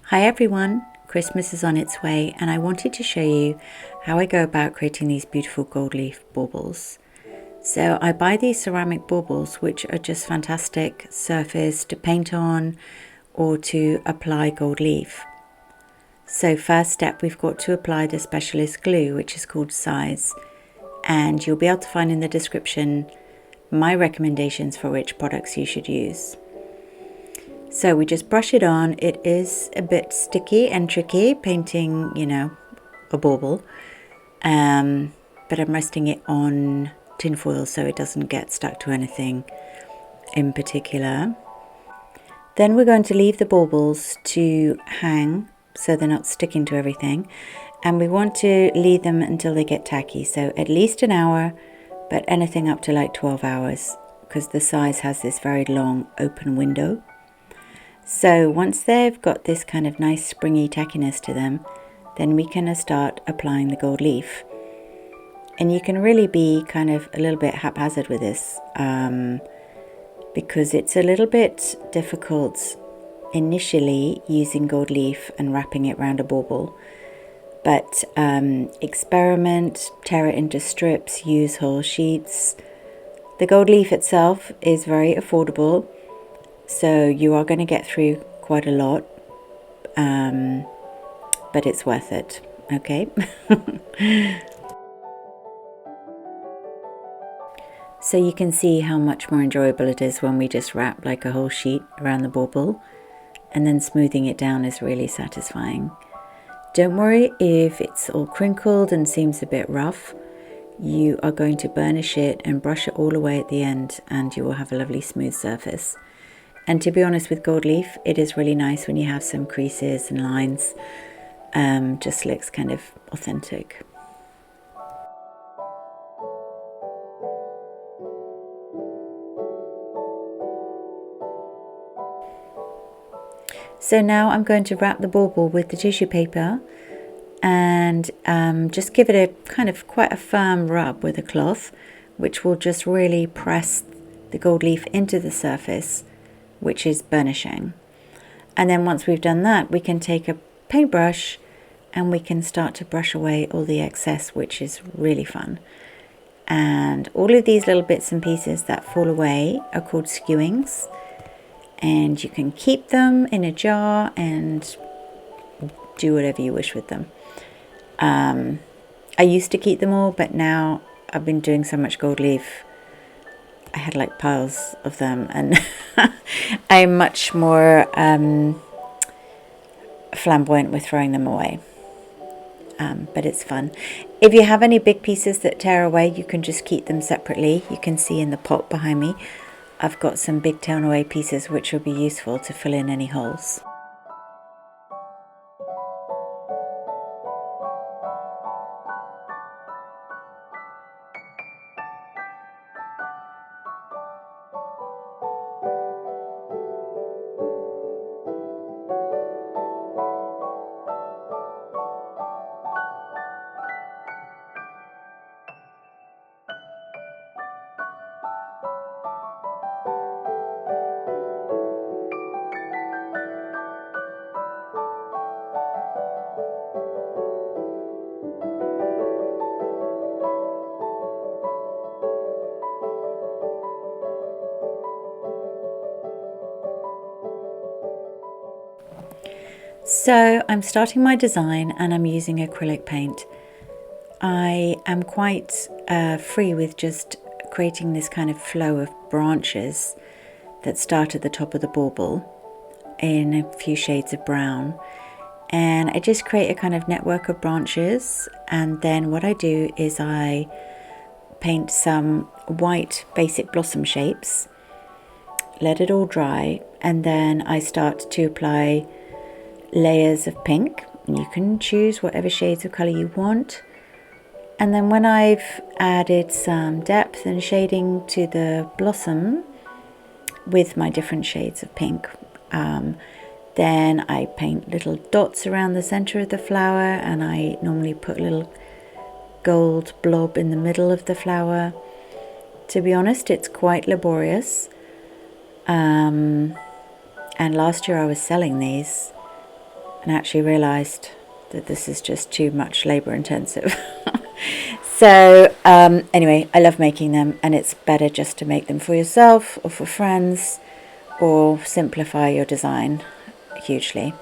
Hi everyone, Christmas is on its way and I wanted to show you how I go about creating these beautiful gold leaf baubles. So I buy these ceramic baubles which are just fantastic surface to paint on or to apply gold leaf. So first step, we've got to apply the specialist glue which is called Size, and you'll be able to find in the description my recommendations for which products you should use. So we just brush it on. It is a bit sticky and tricky painting, a bauble. But I'm resting it on tin foil so it doesn't get stuck to anything in particular. Then we're going to leave the baubles to hang so they're not sticking to everything. And we want to leave them until they get tacky. So at least an hour, but anything up to like 12 hours because the Size has this very long open window. So once they've got this kind of nice springy tackiness to them, then we can start applying the gold leaf. And you can really be kind of a little bit haphazard with this because it's a little bit difficult initially using gold leaf and wrapping it around a bauble. But experiment, tear it into strips, use whole sheets. The gold leaf itself is very affordable. So you are going to get through quite a lot, but it's worth it, okay? So you can see how much more enjoyable it is when we just wrap like a whole sheet around the bauble, and then smoothing it down is really satisfying. Don't worry if it's all crinkled and seems a bit rough. You are going to burnish it and brush it all away at the end, and you will have a lovely smooth surface. And to be honest, with gold leaf, it is really nice when you have some creases and lines. Just looks kind of authentic. So now I'm going to wrap the bauble with the tissue paper and just give it a kind of quite a firm rub with a cloth, which will just really press the gold leaf into the surface, which is burnishing. And then once we've done that, we can take a paintbrush and we can start to brush away all the excess, which is really fun. And all of these little bits and pieces that fall away are called skewings, and you can keep them in a jar and do whatever you wish with them. I used to keep them all, but now I've been doing so much gold leaf, I had like piles of them, and I'm much more flamboyant with throwing them away. But it's fun. If you have any big pieces that tear away, you can just keep them separately. You can see in the pot behind me, I've got some big torn away pieces which will be useful to fill in any holes. So I'm starting my design and I'm using acrylic paint. I am quite free with just creating this kind of flow of branches that start at the top of the bauble in a few shades of brown. And I just create a kind of network of branches, and then what I do is I paint some white basic blossom shapes, let it all dry, and then I start to apply layers of pink. You can choose whatever shades of colour you want. And then when I've added some depth and shading to the blossom with my different shades of pink, then I paint little dots around the center of the flower, and I normally put a little gold blob in the middle of the flower. To be honest, it's quite laborious. And last year I was selling these and actually realized that this is just too much labor intensive. So anyway, I love making them, and it's better just to make them for yourself or for friends, or simplify your design hugely,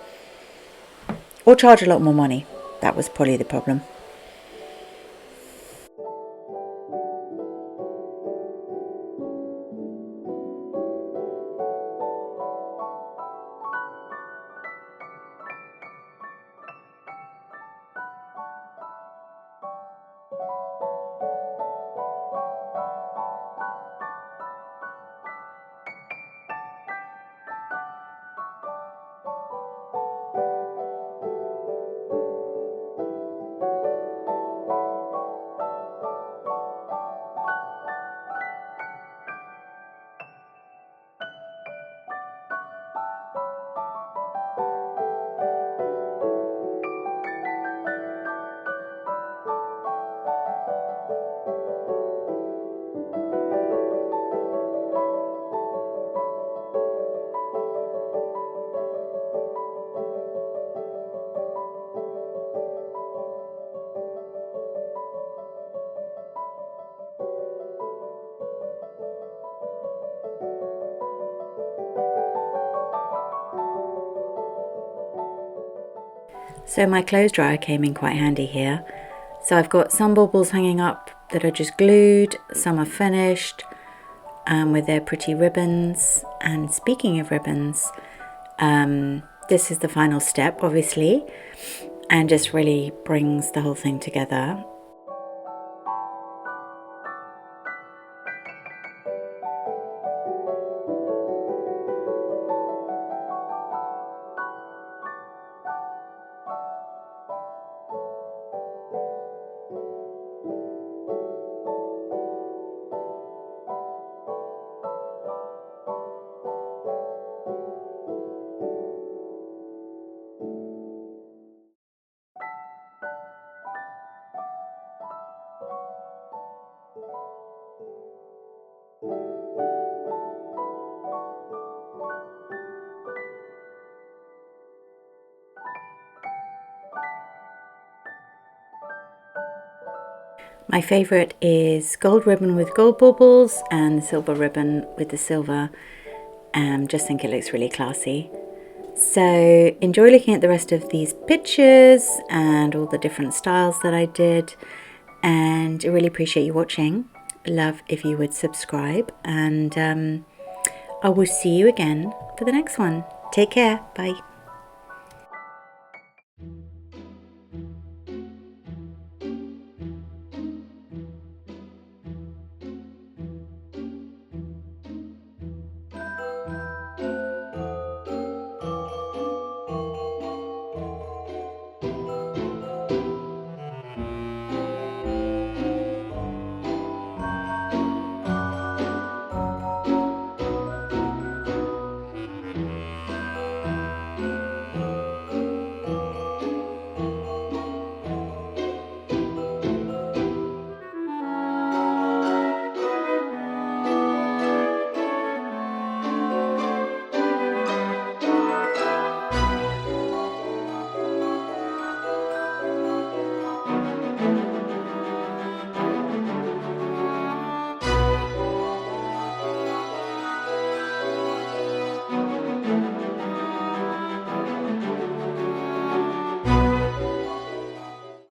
or charge a lot more money. That was probably the problem. So my clothes dryer came in quite handy here. So I've got some baubles hanging up that are just glued, some are finished with their pretty ribbons. And speaking of ribbons, this is the final step, obviously, and just really brings the whole thing together. My favourite is gold ribbon with gold baubles and silver ribbon with the silver. Just think it looks really classy. So enjoy looking at the rest of these pictures and all the different styles that I did, and I really appreciate you watching. Love if you would subscribe, and I will see you again for the next one. Take care. Bye.